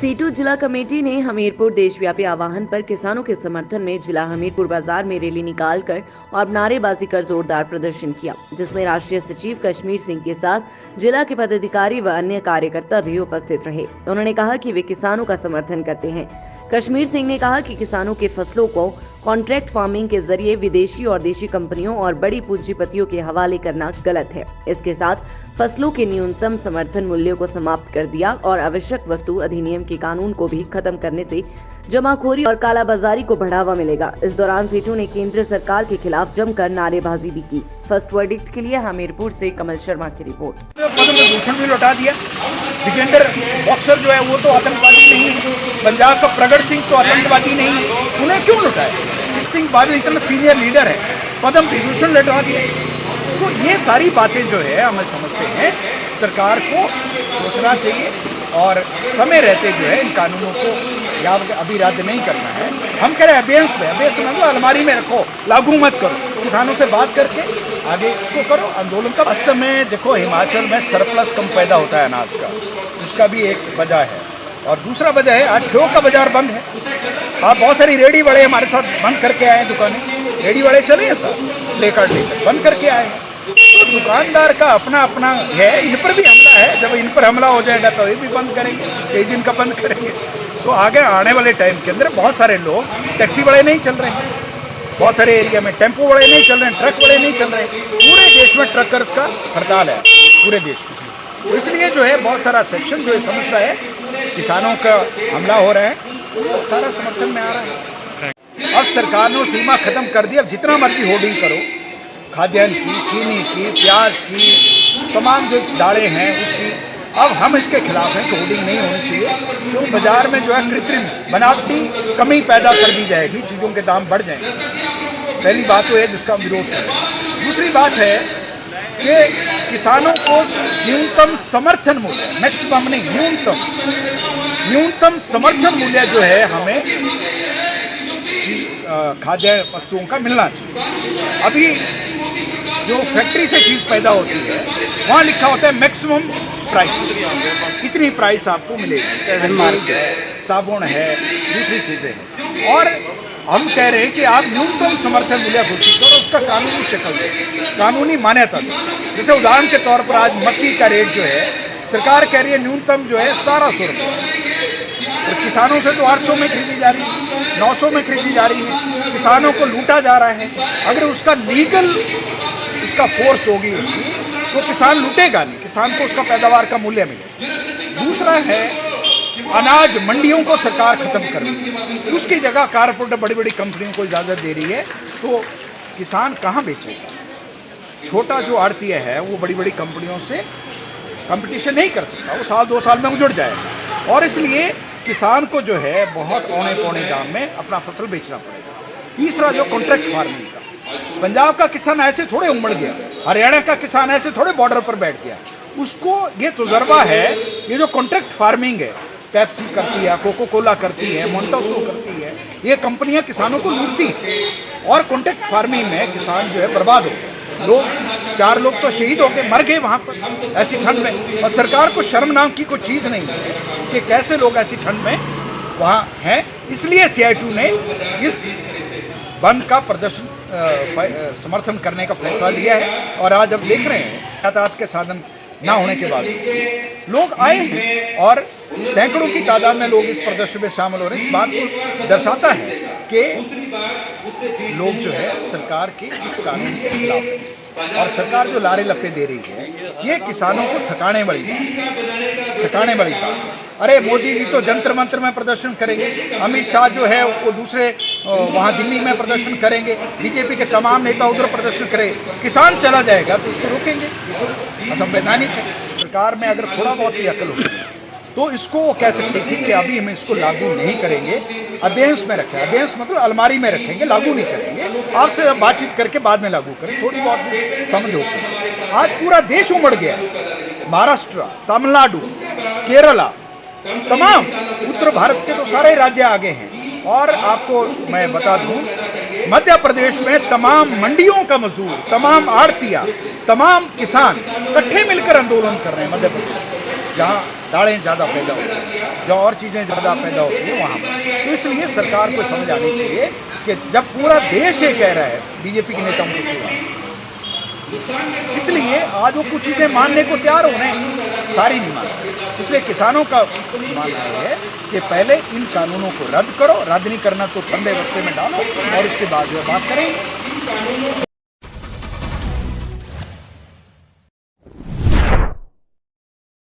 Situ जिला committee ने हमीरपुर देशव्यापी आह्वान पर किसानों के समर्थन में जिला हमीरपुर बाजार में रैली निकालकर और नारेबाजी कर जोरदार प्रदर्शन किया, जिसमें राष्ट्रीय सचिव कश्मीर सिंह के साथ जिला के पदाधिकारी व अन्य कार्यकर्ता भी उपस्थित रहे। उन्होंने कहा कि वे किसानों का समर्थन करते हैं। कश्मीर सिंह ने कहा कि किसानों के फसलों को कॉन्ट्रैक्ट फार्मिंग के जरिए विदेशी और देशी कंपनियों और बड़ी पूंजीपतियों के हवाले करना गलत है। इसके साथ फसलों के न्यूनतम समर्थन मूल्य को समाप्त कर दिया और आवश्यक वस्तु अधिनियम के कानून को भी खत्म करने से जमाखोरी और कालाबाजारी को बढ़ावा मिलेगा। इस दौरान सीटू ने केंद्र सरकार के खिलाफ जमकर नारेबाजी भी की। फर्स्ट वर्डिक्ट के लिए हमीरपुर से कमल शर्मा की रिपोर्ट। पद्म विभूषण भी लौटा दिया। विजेंद्र बॉक्सर जो है वो तो आतंकवादी नहीं है, पंजाब का प्रगट सिंह तो आतंकवादी नहीं है, उन्हें क्यों लौटाया? इस सिंह बादल इतना सीनियर लीडर है, पद्म विभूषण लौटा दिया। तो ये सारी बातें जो है हम समझते हैं सरकार को सोचना चाहिए और समय रहते जो है इन कानूनों को या अभी रद्द नहीं करना है। हम कह रहे हैं अभ्यंस में मतलब अलमारी में रखो, लागू मत करो, किसानों से बात करके आगे इसको करो आंदोलन का। वास्तव में देखो हिमाचल में सरप्लस कम पैदा होता है अनाज का, उसका भी एक वजह है। और दूसरा वजह है आज ठेकों का बाजार बंद है। आप बहुत सारी रेडी वाले हमारे साथ बंद करके आए हैं, दुकानें रेडी वाले चले हैं साथ लेकर बंद करके आए हैं। तो दुकानदार का अपना अपना है, इन पर भी हमला है। जब इन पर हमला हो जाएगा तो ये भी बंद करेंगे, कई दिन का बंद करेंगे। तो आगे आने वाले टाइम के अंदर बहुत सारे लोग टैक्सी वाले नहीं चल रहे हैं, बहुत सारे एरिया में टेम्पो वाले नहीं चल रहे हैं, ट्रक वाले नहीं चल रहे हैं। पूरे देश में ट्रकर्स का हड़ताल है पूरे देश में। तो इसलिए जो है बहुत सारा सेक्शन जो है समझता है किसानों का हमला हो रहा है, तो सारा समर्थन में आ रहा है। अब सरकार ने सीमा खत्म कर दी। अब जितना मर्जी होर्डिंग करो, खाद्यान्न की, चीनी की, प्याज की, तमाम जो दालें हैं उसकी, अब हम इसके खिलाफ हैं कि होर्डिंग नहीं होनी चाहिए, क्योंकि बाजार में जो है कृत्रिम बनावटी कमी पैदा कर दी जाएगी, चीज़ों के दाम बढ़ जाएंगे। पहली बात तो है जिसका हम विरोध करें। दूसरी बात है कि किसानों को न्यूनतम समर्थन मूल्य, मैक्सिमम नहीं, न्यूनतम समर्थन मूल्य जो है हमें खाद्य वस्तुओं का मिलना चाहिए। अभी जो फैक्ट्री से चीज़ पैदा होती है वहाँ लिखा होता है मैक्सिमम प्राइस, कितनी प्राइस आपको मिलेगी, चाहे साबुन है, दूसरी चीज़ें हैं। और हम कह रहे हैं कि आप न्यूनतम समर्थन मूल्य घोषित करो, उसका कानूनी शक्ल दे, कानूनी मान्यता दे। जैसे उदाहरण के तौर पर आज मक्की का रेट जो है सरकार कह रही है न्यूनतम जो है 1700 रुपये, और किसानों से तो 800 में खरीदी जा रही है, 900 में खरीदी जा रही है। किसानों को लूटा जा रहा है। अगर उसका लीगल उसका फोर्स होगी उसकी, तो किसान लूटेगा नहीं, किसान को उसका पैदावार का मूल्य मिलेगा। दूसरा है अनाज मंडियों को सरकार खत्म कर रही है, उसकी जगह कारपोरेट बड़ी बड़ी कंपनियों को इजाज़त दे रही है, तो किसान कहाँ बेचेगा? छोटा जो आड़तीय है वो बड़ी बड़ी कंपनियों से कंपटीशन नहीं कर सकता, वो साल 2 साल में उजड़ जाएगा। और इसलिए किसान को जो है बहुत औने पौने दाम में अपना फसल बेचना पड़ेगा। तीसरा जो कॉन्ट्रैक्ट फार्मिंग का, पंजाब का किसान ऐसे थोड़े उमड़ गया, हरियाणा का किसान ऐसे थोड़े बॉर्डर पर बैठ गया। उसको ये तजुर्बा है, ये जो कॉन्ट्रैक्ट फार्मिंग है, पेप्सी करती है, कोको कोला करती है, मोंटासो करती है, ये कंपनियां किसानों को लूटती हैं। और कॉन्ट्रैक्ट फार्मिंग में किसान जो है बर्बाद हो गए। लोग 4 लोग तो शहीद हो गए, मर गए वहाँ पर ऐसी ठंड में। और सरकार को शर्म नाम की कोई चीज़ नहीं है कि कैसे लोग ऐसी ठंड में वहाँ हैं। इसलिए CITU ने इस बंद का प्रदर्शन समर्थन करने का फैसला लिया है। और आज अब देख रहे हैं यातायात के साधन ना होने के बाद लोग आए हैं और सैकड़ों की तादाद में लोग इस प्रदर्शन में शामिल हो रहे हैं। इस बात को दर्शाता है कि लोग जो है सरकार के इस कानून के खिलाफ है, और सरकार जो लारे लप्पे दे रही है ये किसानों को थकाने वाली बात है। अरे मोदी जी तो जंतर मंतर में प्रदर्शन करेंगे, अमित शाह जो है वो दूसरे वहाँ दिल्ली में प्रदर्शन करेंगे, बीजेपी के तमाम नेता उधर प्रदर्शन करेंगे, किसान चला जाएगा तो उसको रोकेंगे, असंवैधानिक है। सरकार में अगर थोड़ा बहुत ही अकल हो तो इसको वो कह सकती थी कि अभी हम इसको लागू नहीं करेंगे, अभ्यंस में रखें। अभ्यंस मतलब अलमारी में रखेंगे, लागू नहीं करेंगे, आपसे बातचीत करके बाद में लागू करें, थोड़ी बहुत समझ होगी। आज पूरा देश उमड़ गया है, महाराष्ट्र, तमिलनाडु, केरला, तमाम उत्तर भारत के तो सारे राज्य आगे हैं। और आपको मैं बता दूं मध्य प्रदेश में तमाम मंडियों का मजदूर, तमाम आड़तिया, तमाम किसान इकट्ठे मिलकर आंदोलन कर रहे हैं मध्य प्रदेश में। जहाँ दालें ज़्यादा पैदा होती हैं, जो और चीज़ें ज़्यादा पैदा होती हैं वहाँ पर। तो इसलिए सरकार को समझ आनी चाहिए कि जब पूरा देश ये कह रहा है बीजेपी के नेताओं के सिवा, इसलिए आज वो कुछ चीज़ें मानने को तैयार हो रहे हैं, सारी नहीं मान रहे। इसलिए किसानों का मानना है कि पहले इन कानूनों को रद्द करो, रद्द नहीं करना तो ठंडे रास्ते में डालो और उसके बाद जो बात करेंगे।